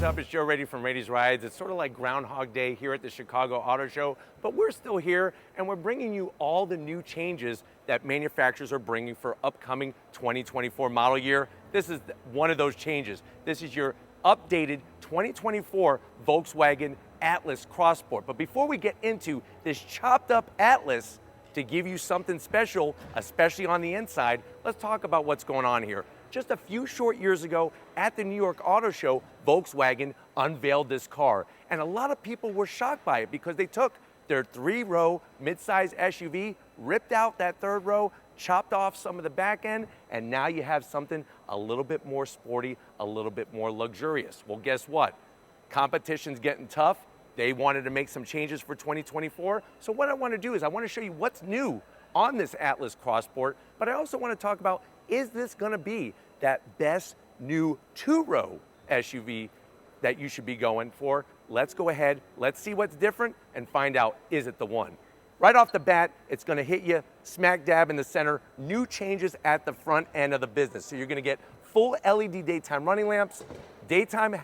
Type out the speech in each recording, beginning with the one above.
up? It's Joe Raiti from Raiti's Rides. It's sort of like Groundhog Day here at the Chicago Auto Show, but we're still here and we're bringing you all the new changes that manufacturers are bringing for upcoming 2024 model year. This is one of those changes. This is your updated 2024 Volkswagen Atlas Cross Sport. But before we get into this chopped up Atlas, to give you something special, especially on the inside, let's talk about what's going on here. Just a few short years ago at the New York Auto Show, Volkswagen unveiled this car. And a lot of people were shocked by it because they took their 3-row midsize SUV, ripped out that 3rd row, chopped off some of the back end, and now you have something a little bit more sporty, a little bit more luxurious. Well, guess what? Competition's getting tough. They wanted to make some changes for 2024. So what I want to do is I want to show you what's new on this Atlas Cross Sport, but I also want to talk about, is this going to be that best new 2-row SUV that you should be going for? Let's go ahead, let's see what's different and find out, is it the one? Right off the bat, it's going to hit you smack dab in the center. New changes at the front end of the business. So you're going to get full LED daytime running lamps, daytime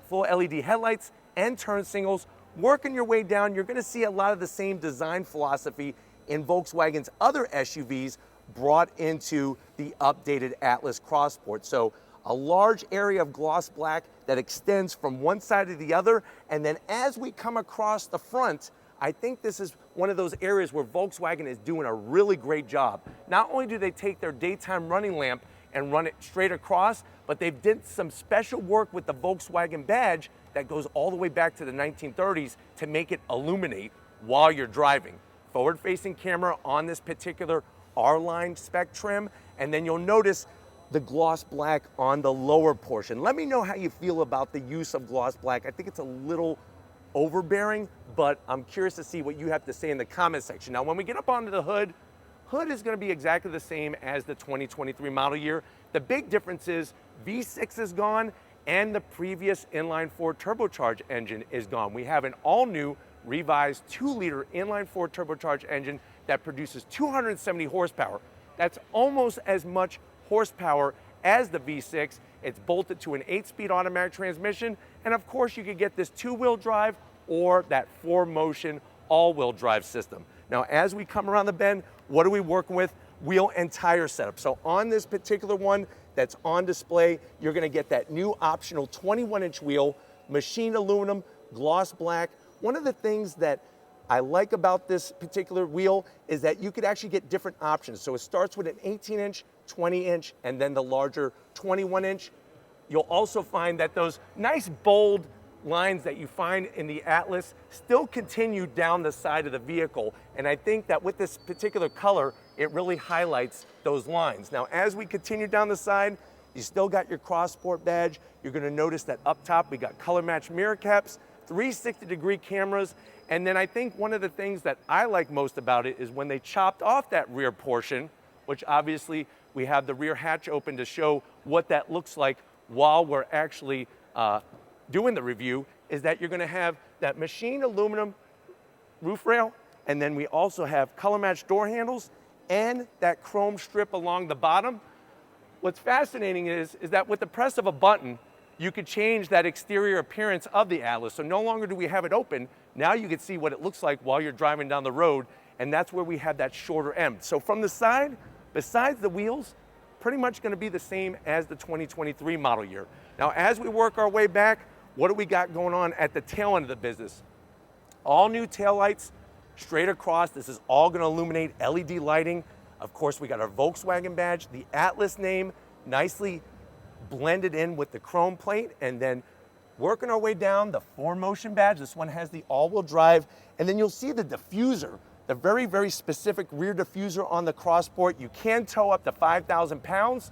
full LED headlights, and turn signals. Working your way down, you're going to see a lot of the same design philosophy in Volkswagen's other SUVs brought into the updated Atlas Cross Sport. So a large area of gloss black that extends from one side to the other, and then as we come across the front, I think this is one of those areas where Volkswagen is doing a really great job. Not only do they take their daytime running lamp and run it straight across, but they've did some special work with the Volkswagen badge that goes all the way back to the 1930s to make it illuminate while you're driving. Forward-facing camera on this particular R-line spec trim, and then you'll notice the gloss black on the lower portion. Let me know how you feel about the use of gloss black. I think it's a little overbearing, but I'm curious to see what you have to say in the comment section. Now, when we get up onto the hood, hood is going to be exactly the same as the 2023 model year. The big difference is V6 is gone and the previous inline-4 turbocharged engine is gone. We have an all-new revised 2-liter inline-4 turbocharged engine that produces 270 horsepower. That's almost as much horsepower as the V6. It's bolted to an 8-speed automatic transmission, and of course you could get this 2-wheel drive or that 4-motion all-wheel drive system. Now, as we come around the bend, what are we working with? Wheel and tire setup. So on this particular one that's on display, you're gonna get that new optional 21-inch wheel, machined aluminum, gloss black. One of the things that I like about this particular wheel is that you could actually get different options. So it starts with an 18-inch, 20-inch, and then the larger 21-inch. You'll also find that those nice bold lines that you find in the Atlas still continue down the side of the vehicle. And I think that with this particular color, it really highlights those lines. Now, as we continue down the side, you still got your Cross Sport badge. You're gonna notice that up top, we got color matched mirror caps, 360-degree cameras, and then I think one of the things that I like most about it is when they chopped off that rear portion, which obviously we have the rear hatch open to show what that looks like while we're actually doing the review, is that you're gonna have that machined aluminum roof rail, and then we also have color matched door handles and that chrome strip along the bottom. What's fascinating is that with the press of a button, you could change that exterior appearance of the Atlas. So no longer do we have it open, now you can see what it looks like while you're driving down the road, and that's where we have that shorter end. So from the side, besides the wheels, pretty much gonna be the same as the 2023 model year. Now, as we work our way back, what do we got going on at the tail end of the business? All new taillights straight across. This is all gonna illuminate LED lighting. Of course, we got our Volkswagen badge, the Atlas name, nicely blended in with the chrome plate, and then working our way down, the 4-motion badge. This one has the all-wheel drive, and then you'll see the diffuser, the very, very specific rear diffuser on the Cross Sport. You can tow up to 5,000 pounds,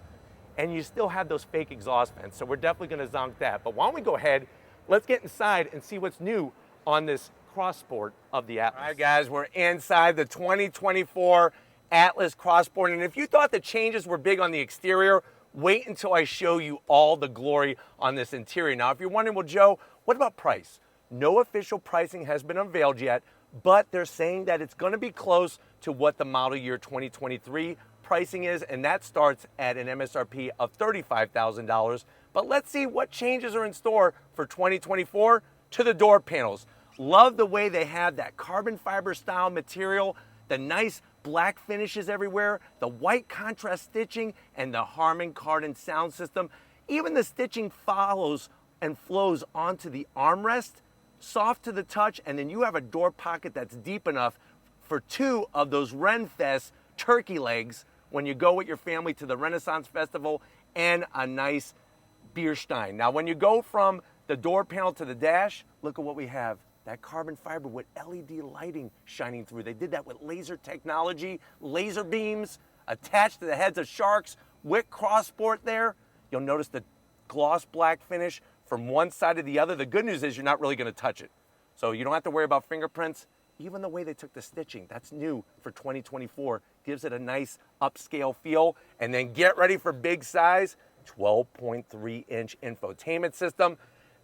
and you still have those fake exhaust vents, so we're definitely gonna zonk that. But why don't we go ahead, let's get inside and see what's new on this Cross Sport of the Atlas. All right, guys, we're inside the 2024 Atlas Cross Sport, and if you thought the changes were big on the exterior, wait until I show you all the glory on this interior. Now, if you're wondering, well, Joe, what about price? No official pricing has been unveiled yet, but they're saying that it's gonna be close to what the model year 2023 pricing is, and that starts at an MSRP of $35,000. But let's see what changes are in store for 2024 to the door panels. Love the way they have that carbon fiber style material, the nice black finishes everywhere, the white contrast stitching, and the Harman Kardon sound system. Even the stitching follows and flows onto the armrest, soft to the touch, and then you have a door pocket that's deep enough for 2 of those Renfest turkey legs when you go with your family to the Renaissance Festival, and a nice beer stein. Now, when you go from the door panel to the dash, look at what we have. That carbon fiber with LED lighting shining through. They did that with laser technology, laser beams attached to the heads of sharks with Cross Sport there. You'll notice the gloss black finish from one side to the other. The good news is you're not really going to touch it. So you don't have to worry about fingerprints. Even the way they took the stitching, that's new for 2024, gives it a nice upscale feel. And then get ready for big size, 12.3-inch infotainment system.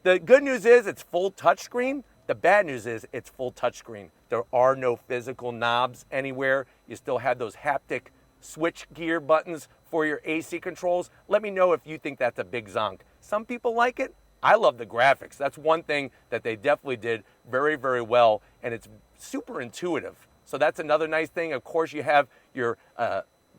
The good news is it's full touchscreen. The bad news is it's full touchscreen. There are no physical knobs anywhere. You still have those haptic switch gear buttons for your AC controls. Let me know if you think that's a big zonk. Some people like it. I love the graphics. That's one thing that they definitely did very, very well, and it's super intuitive. So that's another nice thing. Of course, you have your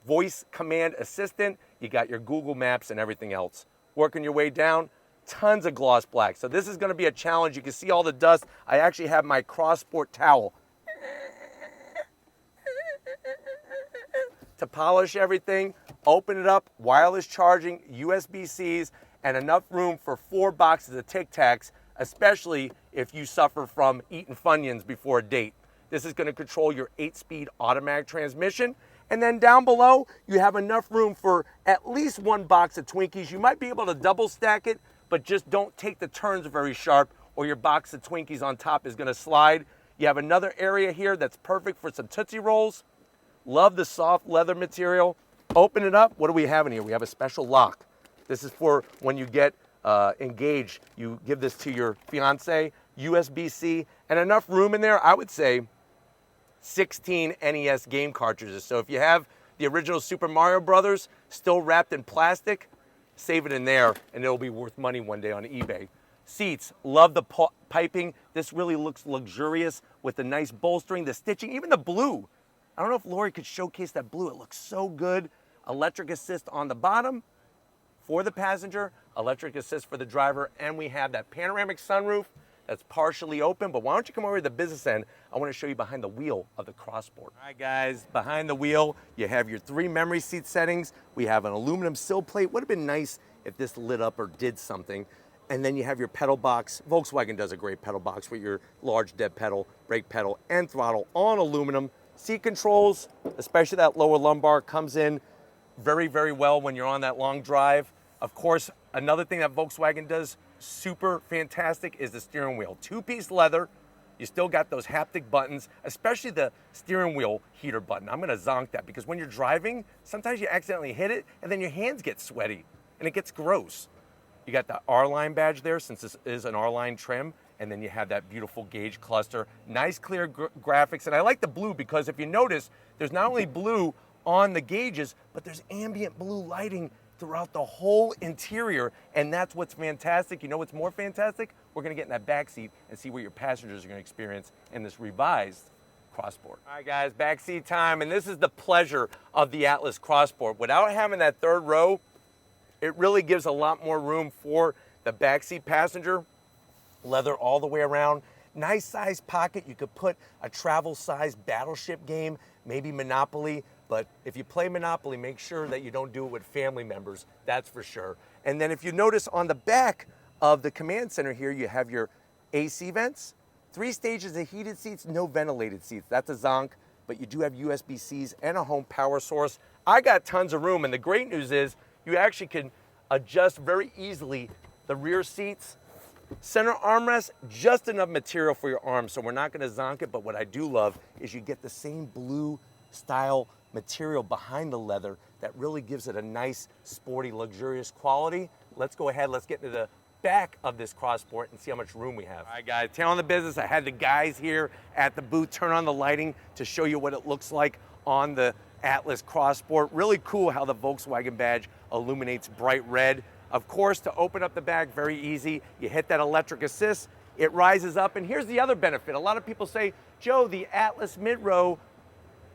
voice command assistant. You got your Google Maps and everything else. Working your way down, tons of gloss black. So this is going to be a challenge. You can see all the dust. I actually have my Cross Sport towel to polish everything. Open it up, wireless charging, USB-Cs, and enough room for 4 boxes of Tic Tacs, especially if you suffer from eating Funyuns before a date. This is going to control your 8-speed automatic transmission. And then down below, you have enough room for at least 1 box of Twinkies. You might be able to double stack it, but just don't take the turns very sharp or your box of Twinkies on top is going to slide. You have another area here that's perfect for some Tootsie Rolls. Love the soft leather material. Open it up. What do we have in here? We have a special lock. This is for when you get engaged. You give this to your fiance, USB-C, and enough room in there, I would say 16 NES game cartridges. So if you have the original Super Mario Brothers still wrapped in plastic, save it in there and it'll be worth money one day on eBay. Seats, love the piping. This really looks luxurious with the nice bolstering, the stitching, even the blue. I don't know if Lori could showcase that blue. It looks so good. Electric assist on the bottom for the passenger, electric assist for the driver, and we have that panoramic sunroof that's partially open. But why don't you come over to the business end? I want to show you behind the wheel of the Cross Sport. All right, guys, behind the wheel, you have your 3 memory seat settings. We have an aluminum sill plate. Would have been nice if this lit up or did something. And then you have your pedal box. Volkswagen does a great pedal box with your large dead pedal, brake pedal, and throttle on aluminum. Seat controls, especially that lower lumbar, comes in very, very well when you're on that long drive. Of course, another thing that Volkswagen does super fantastic is the steering wheel. 2-piece leather. You still got those haptic buttons, especially the steering wheel heater button. I'm gonna zonk that because when you're driving, sometimes you accidentally hit it and then your hands get sweaty and it gets gross. You got the R-Line badge there since this is an R-Line trim, and then you have that beautiful gauge cluster. Nice clear graphics, and I like the blue because if you notice, there's not only blue on the gauges, but there's ambient blue lighting throughout the whole interior, and that's what's fantastic. You know what's more fantastic? We're gonna get in that back seat and see what your passengers are gonna experience in this revised Cross Sport. All right, guys, back seat time, and this is the pleasure of the Atlas Cross Sport. Without having that 3rd row, it really gives a lot more room for the backseat passenger. Leather all the way around. Nice size pocket. You could put a travel size battleship game, maybe Monopoly. But if you play Monopoly, make sure that you don't do it with family members. That's for sure. And then if you notice on the back of the command center here, you have your AC vents, 3 stages of heated seats, no ventilated seats. That's a zonk, but you do have USB-Cs and a home power source. I got tons of room, and the great news is you actually can adjust very easily the rear seats. Center armrest, just enough material for your arms, so we're not gonna zonk it, but what I do love is you get the same blue style material behind the leather that really gives it a nice, sporty, luxurious quality. Let's go ahead, let's get into the back of this Cross Sport and see how much room we have. All right, guys, tailing the business. I had the guys here at the booth turn on the lighting to show you what it looks like on the Atlas Cross Sport. Really cool how the Volkswagen badge illuminates bright red. Of course, to open up the bag, very easy. You hit that electric assist, it rises up. And here's the other benefit. A lot of people say, Joe, the Atlas mid-row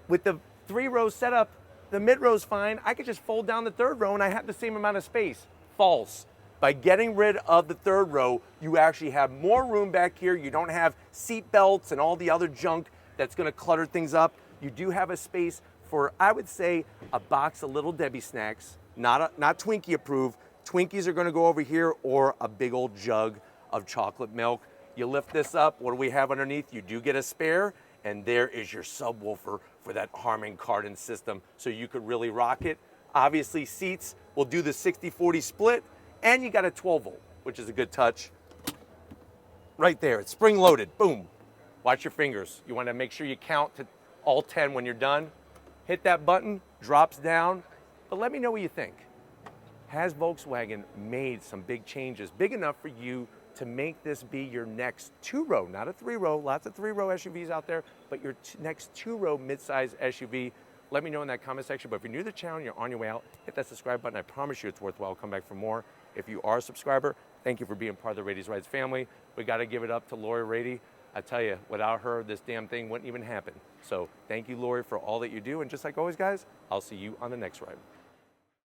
with the 3-row setup, the mid-row's fine. I could just fold down the 3rd row and I have the same amount of space. False. By getting rid of the 3rd row, you actually have more room back here. You don't have seat belts and all the other junk that's gonna clutter things up. You do have a space for, I would say, a box of Little Debbie snacks, not Twinkie approved. Twinkies are gonna go over here, or a big old jug of chocolate milk. You lift this up, what do we have underneath? You do get a spare, and there is your subwoofer for that Harman Kardon system, so you could really rock it. Obviously, seats will do the 60-40 split, and you got a 12 volt, which is a good touch. Right there, it's spring loaded, boom. Watch your fingers. You wanna make sure you count to all 10 when you're done. Hit that button, drops down, but let me know what you think. Has Volkswagen made some big changes, big enough for you to make this be your next 2-row, not a 3-row, lots of 3-row SUVs out there, but your next 2-row midsize SUV? Let me know in that comment section. But if you're new to the channel, you're on your way out, hit that subscribe button. I promise you it's worthwhile. Come back for more. If you are a subscriber, thank you for being part of the Raiti's Rides family. We got to give it up to Lori Raiti. I tell you, without her, this damn thing wouldn't even happen. So thank you, Lori, for all that you do. And just like always, guys, I'll see you on the next ride.